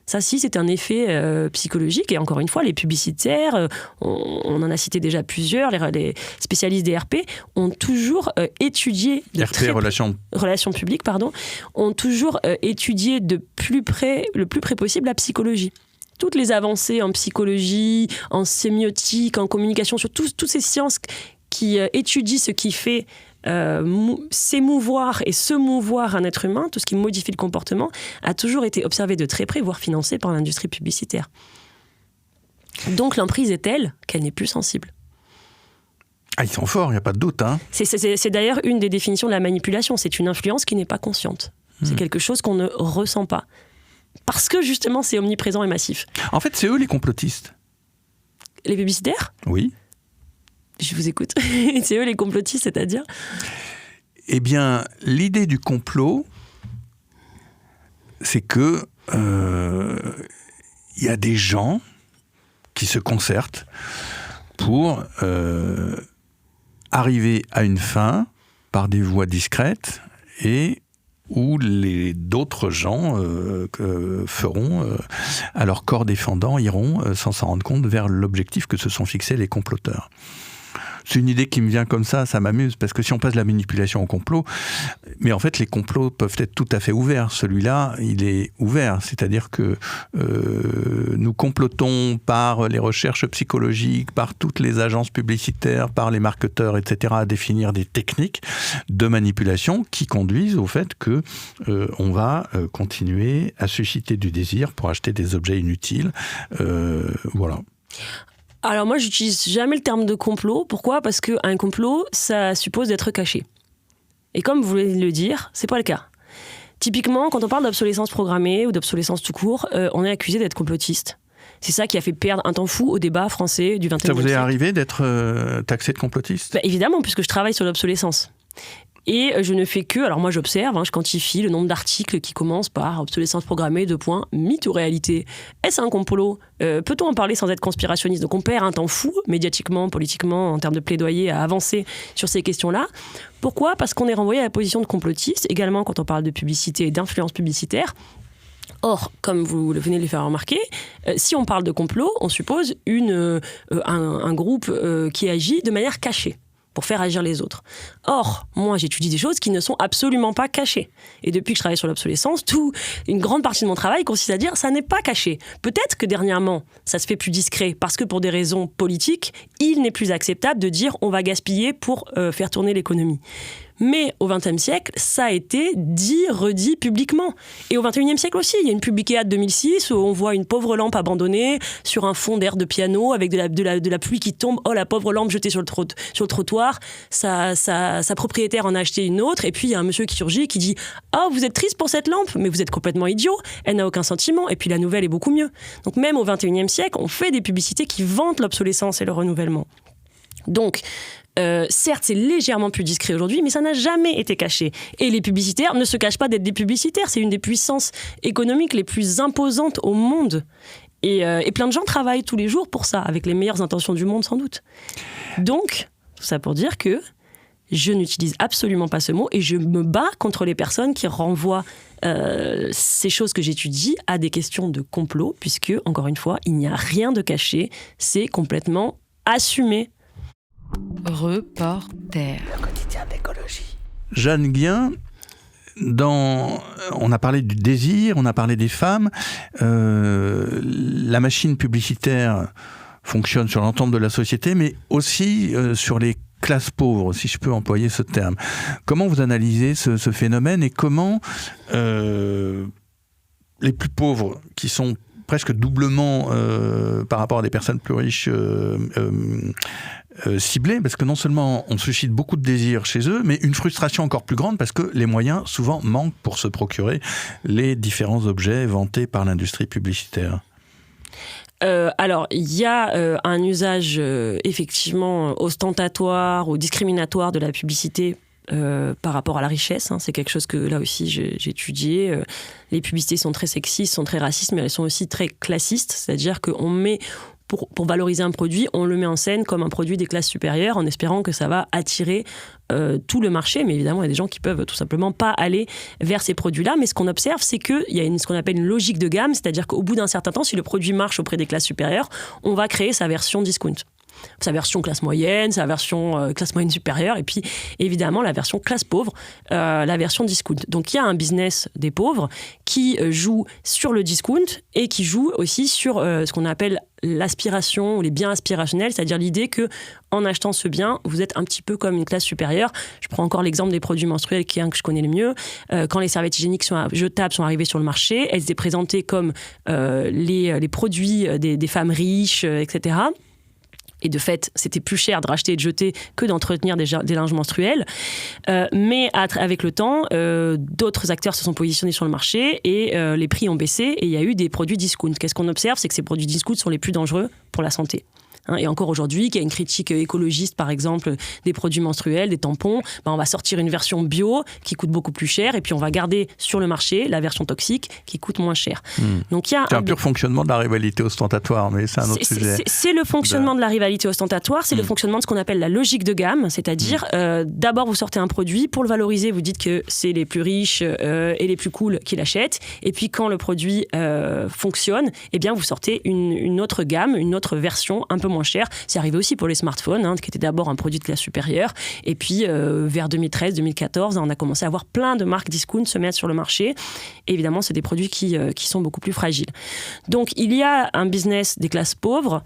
Ça, c'est un effet psychologique. Et encore une fois, les publicitaires, on en a cité déjà plusieurs, les spécialistes des RP ont toujours étudié... Relations publiques, ont toujours étudié le plus près possible la psychologie. Toutes les avancées en psychologie, en sémiotique, en communication, sur toutes ces sciences qui étudient ce qui fait s'émouvoir et se mouvoir un être humain, tout ce qui modifie le comportement, a toujours été observé de très près, voire financé par l'industrie publicitaire. Donc l'emprise est telle qu'elle n'est plus sensible. Ah, ils sont forts, il n'y a pas de doute. Hein. C'est d'ailleurs une des définitions de la manipulation. C'est une influence qui n'est pas consciente. C'est quelque chose qu'on ne ressent pas. Parce que justement, c'est omniprésent et massif. En fait, c'est eux les complotistes. Les publicitaires ? Oui. Je vous écoute. C'est eux les complotistes, c'est-à-dire ? Eh bien, l'idée du complot, c'est que y a des gens qui se concertent pour arriver à une fin par des voies discrètes et où d'autres gens feront, à leur corps défendant, iront, sans s'en rendre compte, vers l'objectif que se sont fixés les comploteurs. C'est une idée qui me vient comme ça m'amuse, parce que si on passe de la manipulation au complot, mais en fait les complots peuvent être tout à fait ouverts. Celui-là, il est ouvert, c'est-à-dire que nous complotons par les recherches psychologiques, par toutes les agences publicitaires, par les marketeurs, etc., à définir des techniques de manipulation qui conduisent au fait que on va continuer à susciter du désir pour acheter des objets inutiles. Voilà. Alors moi, j'utilise jamais le terme de complot. Pourquoi ? Parce qu'un complot, ça suppose d'être caché. Et comme vous voulez le dire, c'est pas le cas. Typiquement, quand on parle d'obsolescence programmée ou d'obsolescence tout court, on est accusé d'être complotiste. C'est ça qui a fait perdre un temps fou au débat français du XXe siècle. Ça vous est arrivé d'être taxé de complotiste ? Évidemment, puisque je travaille sur l'obsolescence. Et je ne fais que, alors moi j'observe, je quantifie le nombre d'articles qui commencent par obsolescence programmée, mythe ou réalité. Est-ce un complot ? Peut-on en parler sans être conspirationniste ? Donc on perd un temps fou, médiatiquement, politiquement, en termes de plaidoyer, à avancer sur ces questions-là. Pourquoi ? Parce qu'on est renvoyé à la position de complotiste, également quand on parle de publicité et d'influence publicitaire. Or, comme vous venez de le faire remarquer, si on parle de complot, on suppose un groupe qui agit de manière cachée pour faire agir les autres. Or, moi, j'étudie des choses qui ne sont absolument pas cachées. Et depuis que je travaille sur l'obsolescence, une grande partie de mon travail consiste à dire ça n'est pas caché. Peut-être que dernièrement, ça se fait plus discret parce que pour des raisons politiques, il n'est plus acceptable de dire on va gaspiller pour faire tourner l'économie. Mais au XXe siècle, ça a été dit, redit publiquement. Et au XXIe siècle aussi, il y a une Publicéa de 2006 où on voit une pauvre lampe abandonnée sur un fond d'air de piano avec de la pluie qui tombe. Oh, la pauvre lampe jetée sur le trottoir. Sa propriétaire en a acheté une autre. Et puis il y a un monsieur qui surgit et qui dit « Oh, vous êtes triste pour cette lampe, mais vous êtes complètement idiot. Elle n'a aucun sentiment. Et puis la nouvelle est beaucoup mieux. » Donc même au XXIe siècle, on fait des publicités qui vantent l'obsolescence et le renouvellement. Donc, certes, c'est légèrement plus discret aujourd'hui, mais ça n'a jamais été caché. Et les publicitaires ne se cachent pas d'être des publicitaires. C'est une des puissances économiques les plus imposantes au monde. Et plein de gens travaillent tous les jours pour ça, avec les meilleures intentions du monde, sans doute. Donc, tout ça pour dire que je n'utilise absolument pas ce mot et je me bats contre les personnes qui renvoient ces choses que j'étudie à des questions de complot, puisque, encore une fois, il n'y a rien de caché. C'est complètement assumé. Reporter. Le quotidien d'écologie. Jeanne Guien, on a parlé du désir, on a parlé des femmes. La machine publicitaire fonctionne sur l'ensemble de la société, mais aussi sur les classes pauvres, si je peux employer ce terme. Comment vous analysez ce phénomène et comment les plus pauvres, qui sont presque doublement par rapport à des personnes plus riches ciblées, parce que non seulement on suscite beaucoup de désirs chez eux, mais une frustration encore plus grande parce que les moyens souvent manquent pour se procurer les différents objets vantés par l'industrie publicitaire. Alors, il y a un usage effectivement ostentatoire ou discriminatoire de la publicité par rapport à la richesse. C'est quelque chose que là aussi j'ai étudié. Les publicités sont très sexistes, sont très racistes, mais elles sont aussi très classistes. C'est-à-dire qu'on met, pour valoriser un produit, on le met en scène comme un produit des classes supérieures en espérant que ça va attirer tout le marché. Mais évidemment, il y a des gens qui peuvent tout simplement pas aller vers ces produits-là. Mais ce qu'on observe, c'est qu'il y a ce qu'on appelle une logique de gamme, c'est-à-dire qu'au bout d'un certain temps, si le produit marche auprès des classes supérieures, on va créer sa version discount. Sa version classe moyenne, sa version classe moyenne supérieure, et puis évidemment la version classe pauvre, la version discount. Donc il y a un business des pauvres qui joue sur le discount et qui joue aussi sur ce qu'on appelle l'aspiration ou les biens aspirationnels, c'est-à-dire l'idée que en achetant ce bien, vous êtes un petit peu comme une classe supérieure. Je prends encore l'exemple des produits menstruels qui est un que je connais le mieux. Quand les serviettes hygiéniques jetables sont arrivées sur le marché, elles étaient présentées comme les produits des femmes riches, etc. Et de fait, c'était plus cher de racheter et de jeter que d'entretenir des linges menstruels. Mais avec le temps, d'autres acteurs se sont positionnés sur le marché et les prix ont baissé et il y a eu des produits discount. Qu'est-ce qu'on observe ? C'est que ces produits discount sont les plus dangereux pour la santé. Et encore aujourd'hui, qu'il y a une critique écologiste, par exemple, des produits menstruels, des tampons, on va sortir une version bio qui coûte beaucoup plus cher et puis on va garder sur le marché la version toxique qui coûte moins cher. Donc, c'est un pur fonctionnement de la rivalité ostentatoire, mais c'est un autre sujet. C'est le fonctionnement de la rivalité ostentatoire, c'est le fonctionnement de ce qu'on appelle la logique de gamme, c'est-à-dire d'abord vous sortez un produit, pour le valoriser, vous dites que c'est les plus riches et les plus cool qui l'achètent, et puis quand le produit fonctionne, eh bien vous sortez une autre gamme, une autre version un peu moins cher. C'est arrivé aussi pour les smartphones, qui étaient d'abord un produit de classe supérieure. Et puis, vers 2013-2014, on a commencé à voir plein de marques discount se mettre sur le marché. Et évidemment, c'est des produits qui sont beaucoup plus fragiles. Donc, il y a un business des classes pauvres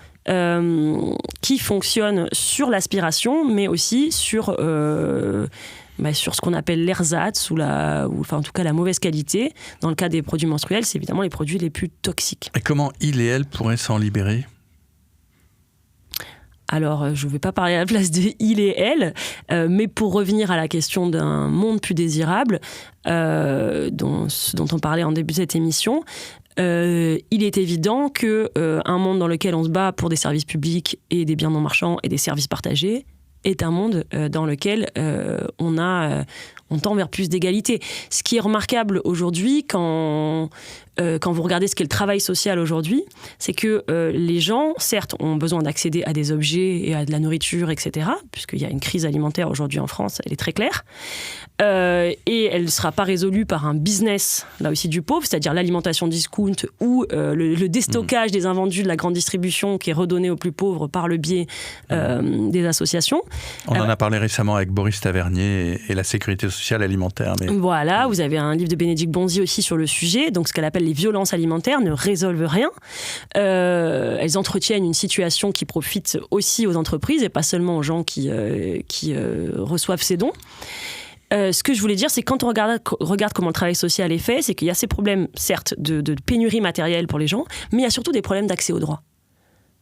qui fonctionne sur l'aspiration, mais aussi sur ce qu'on appelle l'ersatz, ou en tout cas la mauvaise qualité. Dans le cas des produits menstruels, c'est évidemment les produits les plus toxiques. Et comment il et elle pourraient s'en libérer ? Alors, je ne vais pas parler à la place de il et elle, mais pour revenir à la question d'un monde plus désirable, dont on parlait en début de cette émission, il est évident qu'un monde dans lequel on se bat pour des services publics et des biens non marchands et des services partagés est un monde dans lequel on tend vers plus d'égalité. Ce qui est remarquable aujourd'hui, quand vous regardez ce qu'est le travail social aujourd'hui, c'est que les gens, certes, ont besoin d'accéder à des objets et à de la nourriture, etc., puisqu'il y a une crise alimentaire aujourd'hui en France, elle est très claire, et elle ne sera pas résolue par un business, là aussi du pauvre, c'est-à-dire l'alimentation discount ou le déstockage des invendus de la grande distribution qui est redonné aux plus pauvres par le biais des associations. On en a parlé récemment avec Boris Tavernier et la sécurité sociale alimentaire. Mais... Voilà, vous avez un livre de Bénédicte Bonzi aussi sur le sujet, donc ce qu'elle appelle les violences alimentaires ne résolvent rien. Elles entretiennent une situation qui profite aussi aux entreprises et pas seulement aux gens qui reçoivent ces dons. Ce que je voulais dire, c'est quand on regarde comment le travail social est fait, c'est qu'il y a ces problèmes, certes, de pénurie matérielle pour les gens, mais il y a surtout des problèmes d'accès aux droits.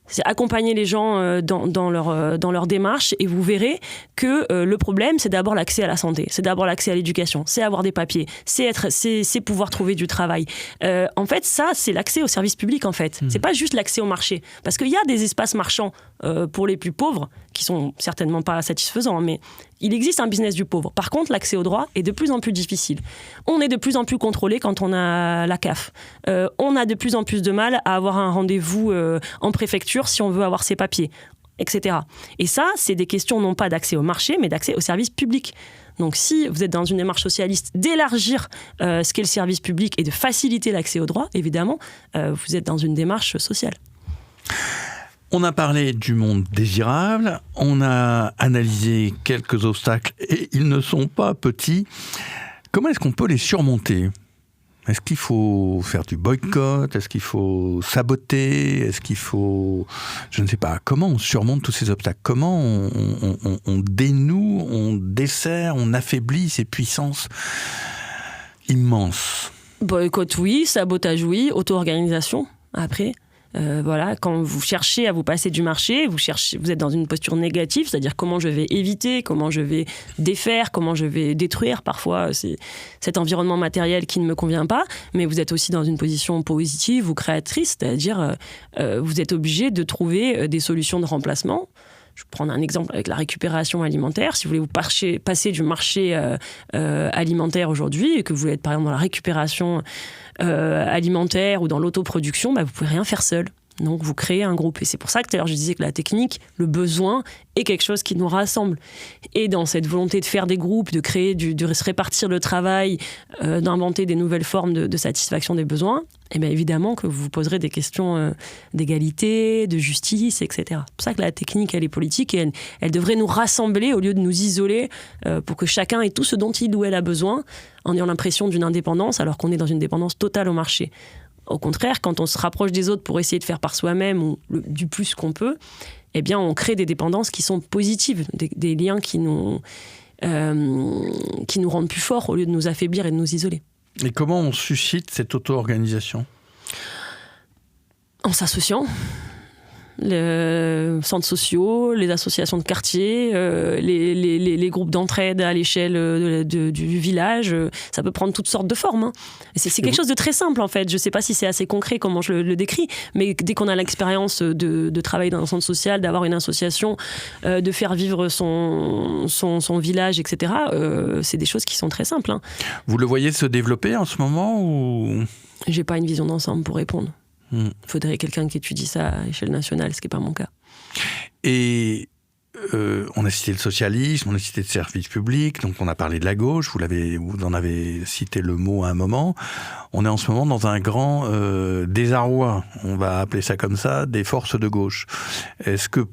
C'est accompagner les gens dans leur démarche, et vous verrez que le problème, c'est d'abord l'accès à la santé, c'est d'abord l'accès à l'éducation, c'est avoir des papiers, c'est pouvoir trouver du travail. En fait, ça, c'est l'accès aux services publics, en fait. C'est pas juste l'accès au marché. Parce qu'il y a des espaces marchands pour les plus pauvres, qui sont certainement pas satisfaisants, mais il existe un business du pauvre. Par contre, l'accès aux droits est de plus en plus difficile. On est de plus en plus contrôlé quand on a la CAF. On a de plus en plus de mal à avoir un rendez-vous en préfecture si on veut avoir ses papiers, etc. Et ça, c'est des questions non pas d'accès au marché, mais d'accès aux services publics. Donc si vous êtes dans une démarche socialiste d'élargir ce qu'est le service public et de faciliter l'accès aux droits, évidemment, vous êtes dans une démarche sociale. On a parlé du monde désirable, on a analysé quelques obstacles et ils ne sont pas petits. Comment est-ce qu'on peut les surmonter ? Est-ce qu'il faut faire du boycott ? Est-ce qu'il faut saboter ? Est-ce qu'il faut... Je ne sais pas. Comment on surmonte tous ces obstacles ? Comment on dénoue, on desserre, on affaiblit ces puissances immenses ? Boycott, oui. Sabotage, oui. Auto-organisation, après. Voilà, quand vous cherchez à vous passer du marché, vous êtes dans une posture négative, c'est-à-dire comment je vais éviter, comment je vais défaire, comment je vais détruire. Parfois, c'est cet environnement matériel qui ne me convient pas, mais vous êtes aussi dans une position positive ou créatrice, c'est-à-dire vous êtes obligé de trouver des solutions de remplacement. Je vais prendre un exemple avec la récupération alimentaire. Si vous voulez vous passer du marché alimentaire aujourd'hui et que vous voulez être par exemple dans la récupération alimentaire ou dans l'autoproduction, vous ne pouvez rien faire seul. Donc vous créez un groupe. Et c'est pour ça que tout à l'heure je disais que la technique, le besoin est quelque chose qui nous rassemble. Et dans cette volonté de faire des groupes, de créer, de se répartir le travail, d'inventer des nouvelles formes de satisfaction des besoins, et bien évidemment que vous vous poserez des questions d'égalité, de justice, etc. C'est pour ça que la technique, elle est politique et elle devrait nous rassembler au lieu de nous isoler pour que chacun ait tout ce dont il ou elle a besoin en ayant l'impression d'une indépendance alors qu'on est dans une dépendance totale au marché. Au contraire, quand on se rapproche des autres pour essayer de faire par soi-même ou du plus qu'on peut, eh bien, on crée des dépendances qui sont positives, des liens qui nous rendent plus forts au lieu de nous affaiblir et de nous isoler. Et comment on suscite cette auto-organisation ? En s'associant. Les centres sociaux, les associations de quartier, les groupes d'entraide à l'échelle du village, ça peut prendre toutes sortes de formes. Hein. C'est quelque chose de très simple en fait. Je ne sais pas si c'est assez concret comment je le décris, mais dès qu'on a l'expérience de travailler dans un centre social, d'avoir une association, de faire vivre son village, etc., c'est des choses qui sont très simples. Hein. Vous le voyez se développer en ce moment ou... J'ai pas une vision d'ensemble pour répondre. Il faudrait quelqu'un qui étudie ça à l'échelle nationale, ce qui n'est pas mon cas. Et on a cité le socialisme, on a cité le service public, donc on a parlé de la gauche, vous en avez cité le mot à un moment. On est en ce moment dans un grand désarroi, on va appeler ça comme ça, des forces de gauche. Est-ce que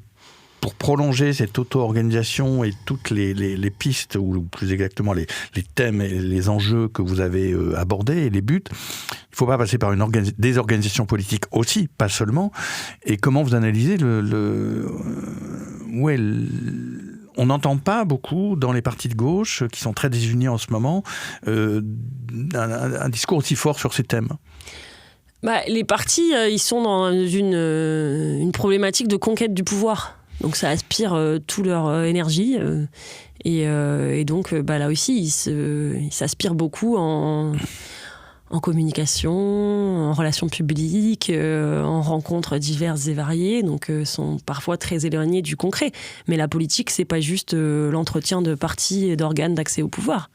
pour prolonger cette auto-organisation et toutes les pistes, ou plus exactement les thèmes et les enjeux que vous avez abordés et les buts, il ne faut pas passer par une désorganisation politique aussi, pas seulement. Et comment vous analysez on n'entend pas beaucoup dans les partis de gauche, qui sont très désunis en ce moment, un discours aussi fort sur ces thèmes. Les partis, ils sont dans une problématique de conquête du pouvoir. Donc ça aspire toute leur énergie et donc là aussi ils s'aspirent beaucoup en communication, en relations publiques, en rencontres diverses et variées, donc sont parfois très éloignés du concret. Mais la politique, c'est pas juste l'entretien de partis et d'organes d'accès au pouvoir.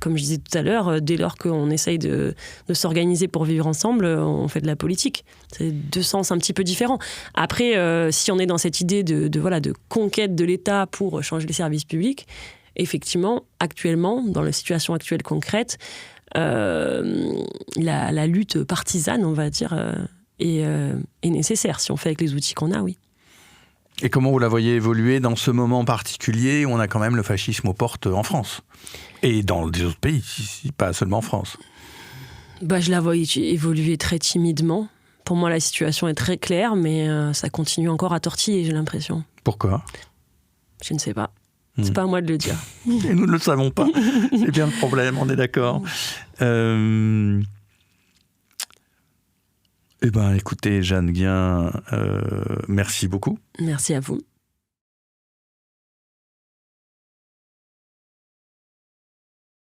Comme je disais tout à l'heure, dès lors qu'on essaye de s'organiser pour vivre ensemble, on fait de la politique. C'est deux sens un petit peu différents. Après, si on est dans cette idée de conquête de l'État pour changer les services publics, effectivement, actuellement, dans la situation actuelle concrète, la lutte partisane, on va dire, est nécessaire. Si on fait avec les outils qu'on a, oui. Et comment vous la voyez évoluer dans ce moment particulier où on a quand même le fascisme aux portes en France ? Et dans des autres pays, pas seulement en France. Je la vois évoluer très timidement. Pour moi, la situation est très claire, mais ça continue encore à tortiller, j'ai l'impression. Pourquoi ? Je ne sais pas. C'est pas à moi de le dire. Et nous ne le savons pas. C'est bien le problème, on est d'accord. Eh bien, écoutez, Jeanne Guin, merci beaucoup. Merci à vous.